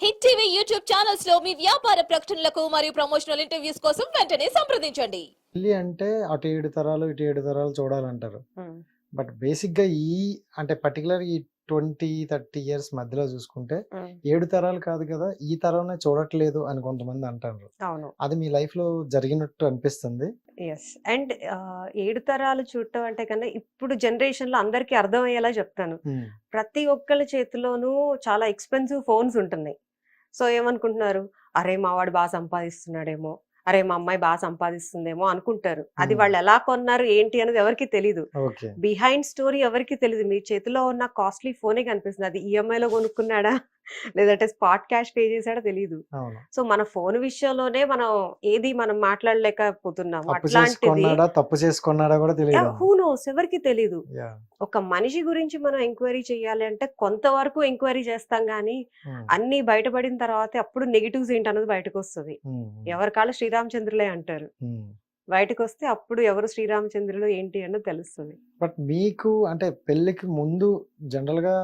Hit TV YouTube channels లో మీ వ్యాపార ప్రకటనలకు మరియు ప్రమోషనల్ ఇంటర్వ్యూస్ కోసం వెంటనే సంప్రదించండి. పెళ్లి అంటే అటు 7 తరాలు, ఇటు 7 తరాలు చూడాలంటారు. బట్ బేసిక్‌గా అంటే పర్టిక్యులర్ ఈ 20, 30 ఇయర్స్ మధ్యలో చూసుకుంటే 7 తరాలు కాదు కదా! ఈ తరంనే చూడట్లేదు అని కొంతమంది అంటారు. అవును. అది మీ లైఫ్‌లో జరిగినట్టు అనిపిస్తుంది. యెస్. అండ్ 7 తరాలు చూడటం అంటే కన్నా ఇప్పుడు జనరేషన్‌లో అందరికీ అర్థమయ్యేలా చెప్తాను. హ్మ్. ప్రతి ఒక్కళ్ళ చేతిలోనూ చాలా ఎక్స్‌పెన్సివ్ ఫోన్స్ ఉంటున్నాయి. సో ఏమనుకుంటున్నారు? అరే! మా వాడు బా సంపాదిస్తున్నాడేమో, అరే! మా అమ్మాయి బా సంపాదిస్తుందేమో అనుకుంటారు. అది వాళ్ళు ఎలా కొన్నారు ఏంటి అనేది ఎవరికీ తెలీదు. ఓకే. బిహైండ్ స్టోరీ ఎవరికీ తెలీదు. మీ చేతిలో ఉన్న కాస్ట్‌లీ ఫోనే కనిపిస్తుంది. అది ఈఎంఐలో కొనుక్కున్నాడా? లేదంటే స్పాట్ క్యాష్ పే చేసాడో తెలీదు. అవును. సో మన ఫోన్ విషయంలోనే మనం మాట్లాడలేకపోతున్నాము. అప్పు చేసి అట్లాంటిది కొన్నాడా, తప్పు చేసి కొన్నాడా కూడా తెలీదు. హూ నోస్ ఎవరికీ తెలీదు. యాహ్! ఒక మనిషి గురించి మనం ఎంక్వైరీ చేయాలి అంటే కొంతవరకు ఎంక్వైరీ చేస్తాం గానీ, హ్మ్. అన్నీ బయటపడిన తర్వాతే అప్పుడు నెగెటివ్స్ ఏంటన్నది బయటకొస్తది. హ్మ్. ఎవరి కాళ్ళు శ్రీరామచంద్రులే అంటారు. హ్మ్. బయటకొస్తే అప్పుడు ఎవరు శ్రీరామచంద్రులు ఏంటి అన్నది తెలుస్తది. బట్ మీకు అంటే పెళ్ళికి ముందు జనరల్‌గా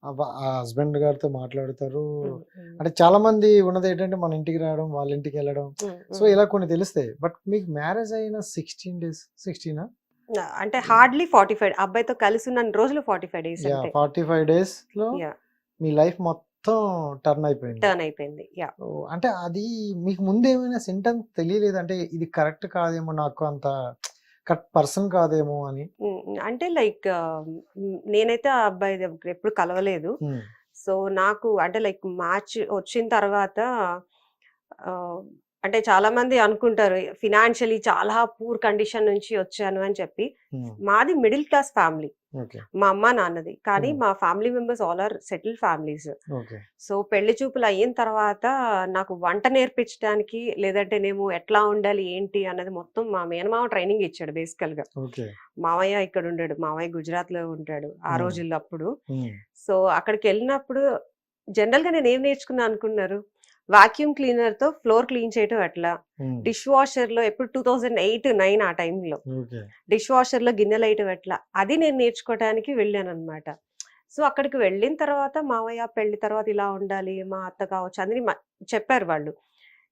ఆ హస్బెండ్ గారితో మాట్లాడుతారు. హ్మ్. హ్మ్. అంటే చాలా మంది ఉన్నదేంటంటే మన ఇంటికి రావడం, వాళ్ళ ఇంటికి వెళ్ళడం. హ్మ్. సో హ్మ్. ఇలా కొన్ని తెలుస్తాయి. బట్ మీకు మ్యారేజ్ అయిన 16 డేస్ 16ఆ? అంటే హార్డ్‌లీ 45 అబ్బాయితో కలిసి ఉన్న రోజులు 45 డేస్ యాహ్! అంతే. 45 డేస్‌లో యాహ్! మీ లైఫ్ మొత్తం టర్న్ అయిపోయింది. టర్న్ అయిపోయింది. యాహ్! ఓహ్! అంటే అది మీకు ముందేమైనా సింటమ్స్ తెలియలేదా? అంటే ఇది కరెక్ట్ కాదేమో, నాకు అంత కరెక్ట్ పర్సన్ కాదేమో అని? అంటే లైక్ నేనైతే ఆ అబ్బాయి దగ్గర ఎప్పుడు కలవలేదు. హ్మ్. సో నాకు అంటే లైక్ మ్యాచ్ వచ్చిన తర్వాత ఆహ్, అంటే చాలా మంది అనుకుంటారు ఫినాన్షియల్లీ చాలా పూర్ కండిషన్ నుంచి వచ్చాను అని చెప్పి. హ్మ్. మాది మిడిల్ క్లాస్ ఫ్యామిలీ. ఓకే. మా అమ్మ, నాన్నది. కానీ హ్మ్. మా family members all are settled families. Okay. So పెళ్లి చూపులు అయిన తర్వాత నాకు వంట నేర్పించడానికి లేదంటేనేమో ఎట్లా ఉండాలి ఏంటి అన్నది మొత్తం మా మేనమామ ట్రైనింగ్ ఇచ్చాడు బేసికల్‌గా. ఓకే. మావయ్య ఇక్కడ ఉండాడు. మావయ్య గుజరాత్‌లో ఉంటాడు ఆ హ్మ్. రోజుల్లో అప్పుడు. హ్మ్. సో అక్కడికెళ్ళినప్పుడు జనరల్‌గా నేనేం నేర్చుకున్నా అనుకున్నారు? వాక్యూమ్ క్లీనర్‌తో ఫ్లోర్ క్లీన్ చేయటం ఎట్లా? హ్మ్. డిష్ వాషర్‌లో ఎప్పుడు 2008, 9 ఆ టైంలో. ఓకే. డిష్ వాషర్‌లో గిన్నెలేయటం ఎట్లా? అది నేను నేర్చుకోవటానికి వెళ్ళాననమాట. సో అక్కడికి వెళ్ళిన తర్వాత మావయ్య పెళ్లి తర్వాత ఇలా ఉండాలి. మా అత్త కావచ్చు అని చెప్పారు వాళ్ళు.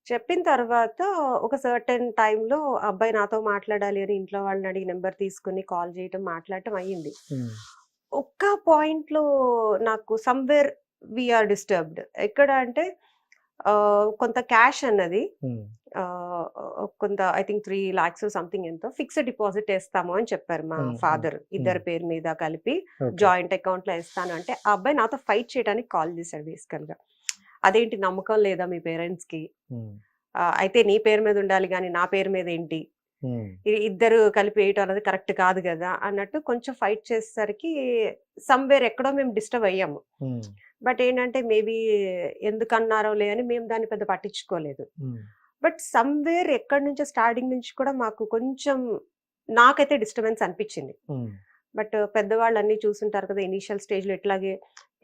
చెప్పిన తర్వాత ఒక సర్టెన్ టైమ్‌లో అబ్బాయి నాతో మాట్లాడాలి అని ఇంట్లో వాళ్ళని అడిగి నంబర్ తీసుకొని కాల్ చేయటం, మాట్లాడటం అయ్యింది. హ్మ్. ఒక్క పాయింట్‌లో నాకు సమ్‌వేర్ వి ఆర్ డిస్టర్బ్డ్. ఎక్కడ అంటే కొంత క్యాష్ అన్నది హ్మ్. కొంత ఐ థింక్ 3,00,000 సంథింగ్ ఎంతో ఫిక్స్డ్ డిపాజిట్ ఏస్తాము అని చెప్పారు మా హ్మ్. హ్మ్. ఫాదర్. ఇద్దరి హ్మ్. పేరు మీద కలిపి ఓకే. జాయింట్ అకౌంట్‌లో ఏస్తాను అంటే, ఆ అబ్బాయి నాతో ఫైట్ చేయడానికి కాల్ చేశాడు బేసికల్‌గా. అదేంటి నమ్మకం లేదా మీ పేరెంట్స్‌కి? హ్మ్. అయితే నీ పేరు మీద ఉండాలి గానీ నా పేరు మీద ఏంటి? హ్మ్. ఇద్దరు కలిపి వేయటం అనేది కరెక్ట్ కాదు గదా! అన్నట్టు కొంచెం ఫైట్ చేసేసరికి సమ్‌వేర్ ఎక్కడో మేము డిస్టర్బ్ అయ్యాము. హ్మ్. బట్ ఏంటంటే మేబీ ఎందుకన్నారోలే అని మేము దాన్ని పెద్ద పట్టించుకోలేదు. హ్మ్. బట్ సమ్‌వేర్ ఎక్కడి నుంచో స్టార్టింగ్ నుంచి కూడా మాకు కొంచెం నాకైతే డిస్టర్బెన్స్ అనిపిచ్చింది. హ్మ్. బట్ పెద్దవాళ్ళు అన్నీ చూసుంటారు కదా! ఇనీషియల్ స్టేజ్‌లో ఇట్లాగే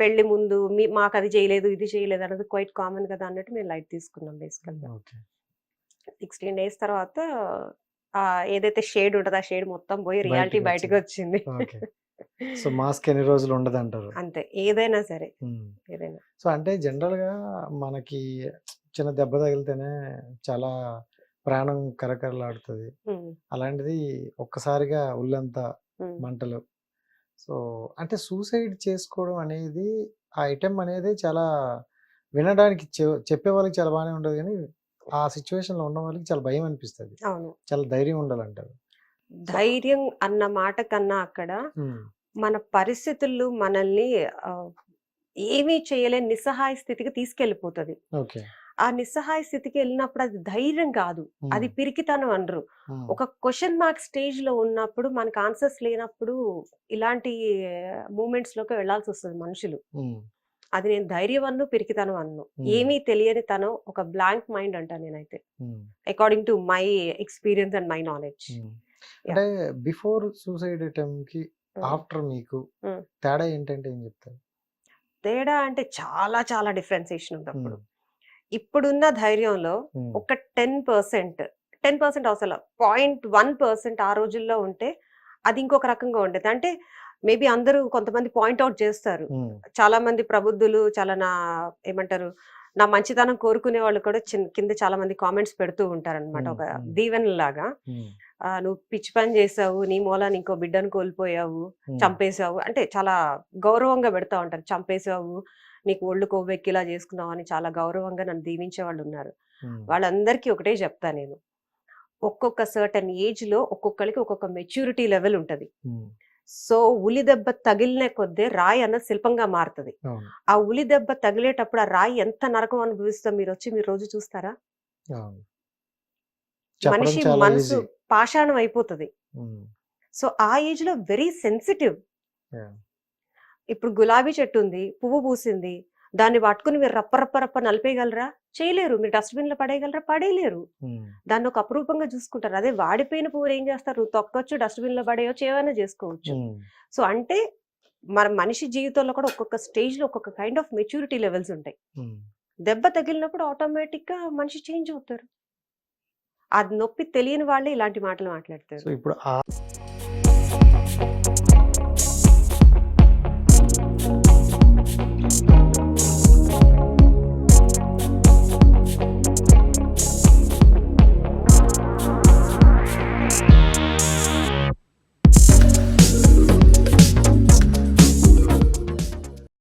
పెళ్లి ముందు మాకది చేయలేదు, ఇది చేయలేదు అన్నది క్వైట్ కామన్ కదా! అన్నట్టు మేము లైట్ తీసుకున్నాం బేసికల్‌గా. ఓకే. 16 డేస్ తర్వాత ఏదైతే షేడ్ ఉంటదో ఆ షేడ్ మొత్తం పోయి రియాలిటీ బయటికొచ్చింది. బయటకొచ్చింది. ఓకే. సో మాస్క్ ఎన్ని రోజులు ఉండదంటారు. అంతే. ఏదైనా సరే. హ్మ్. ఏదైనా. సో అంటే జనరల్‌గా మనకి చిన్న దెబ్బ తగిలితేనే చాలా ప్రాణం కరకరలాడుతది. హ్మ్. అలాంటిది ఒక్కసారిగా ఒళ్ళంతా హ్మ్. మంటలు. సో అంటే సూసైడ్ చేసుకోవడం అనేది ఆ ఐటెమ్ అనేది చాలా వినడానికి చెప్పే వాళ్ళకి చాలా బానే ఉంటది గానీ, ఆ సిట్యుయేషన్‌లో ఉన్న వాళ్ళకి చాలా భయం అనిపిస్తది. అవును. చాలా ధైర్యం ఉండాలంటారు. సో ధైర్యం అన్న మాట కన్నా అక్కడ హ్మ్. మన పరిస్థితులు మనల్ని ఆహ్, ఏమీ చేయలేని నిస్సహాయ స్థితికి తీసుకెళ్ళిపోతది. ఓకే. ఆ నిస్సహాయ స్థితికి ఎళ్ళినప్పుడు అది ధైర్యం కాదు. హ్మ్. అది పిరికితనం అనరు. హ్మ్. ఒక క్వెషన్ మార్క్ స్టేజ్‌లో ఉన్నప్పుడు మనకు ఆన్సర్స్ లేనప్పుడు ఇలాంటి మూవ్‌మెంట్స్‌లోకి వెళ్ళాల్సొస్తది మనుషులు. హ్మ్. అది నేను ధైర్యం అనను, పిరికితనం అనను. హ్మ్. ఏమీ తెలియని తనం ఒక బ్లాంక్ మైండ్ అంటా నేనైతే. హ్మ్. According to my experience and my knowledge. హ్మ్. యాహ్! అంటే బిఫోర్ సూసైడ్ అటెంప్ట్‌కి, హ్మ్. ఆఫ్టర్ మీకు హ్మ్. తేడా ఏంటంటే ఏం చెప్తారు? తేడా అంటే చాలా చాలా డిఫరెన్సియేషన్ హ్మ్. ఉందప్పుడు. ఇప్పుడున్న ధైర్యంలో హ్మ్. ఒక 10%, 10% అవసరంలా 0.1% ఆ రోజుల్లో ఉంటే అది ఇంకొక రకంగా ఉండేది. అంటే మేబీ అందరూ కొంతమంది పాయింట్ ఔట్ చేస్తారు. హ్మ్. చాలా మంది ప్రబుద్ధులు చాలా ఏమంటారు నా మంచితనం కోరుకునే వాళ్ళు కూడా కింద చాలా మంది కామెంట్స్ పెడుతూ ఉంటారన్నమాట. ఒక దీవెనలాగా. నువ్వు పిచ్చి పని చేసావు, నీ మూలాన ఇంకో బిడ్డను కోల్పోయావు, చంపేశావు అంటే చాలా గౌరవంగా పెడతా ఉంటారు. చంపేశావు, నీకు ఒళ్ళు కొవ్వెక్కిలా చేసుకున్నావు అని చాలా గౌరవంగా నన్ను దీవించే వాళ్ళు ఉన్నారు. వాళ్ళందరికీ ఒకటే చెప్తా నేను, ఒక్కొక్క సర్టన్ ఏజ్ లో ఒక్కొక్కరికి ఒక్కొక్క మెచ్యూరిటీ లెవెల్ ఉంటది. సో ఉలి దెబ్బ తగిలిన కొద్దే రాయి అన్నది శిల్పంగా మారుతుంది. ఆ ఉలి దెబ్బ తగిలేటప్పుడు ఆ రాయి ఎంత నరకం అనుభవిస్తా మీరు రోజు చూస్తారా? మనిషి మనసు పాషాణం అయిపోతుంది. సో ఆ ఏజ్ లో వెరీ సెన్సిటివ్. ఇప్పుడు గులాబీ చెట్టు ఉంది, పువ్వు పూసింది, దాన్ని పట్టుకుని మీరు రప్ప రప్ప రప్ప నలిపేయగలరా? చేయలేరు. మీరు డస్ట్బిన్ లో పడేయగలరా? పడేయలేరు. దాన్ని ఒక అపురూపంగా చూసుకుంటారు. అదే వాడిపోయిన పువ్వు ఏం చేస్తారు? తొక్కొచ్చు, డస్ట్బిన్ లో పడేయచ్చు, ఏమైనా చేసుకోవచ్చు. సో అంటే మన మనిషి జీవితంలో కూడా ఒక్కొక్క స్టేజ్ లో ఒక్కొక్క కైండ్ ఆఫ్ మెచ్యూరిటీ లెవెల్స్ ఉంటాయి. దెబ్బ తగిలినప్పుడు ఆటోమేటిక్ గా మనిషి చేంజ్ అవుతారు. అది నొప్పి తెలియని వాళ్ళే ఇలాంటి మాటలు మాట్లాడతారు. సో ఇప్పుడు ఆ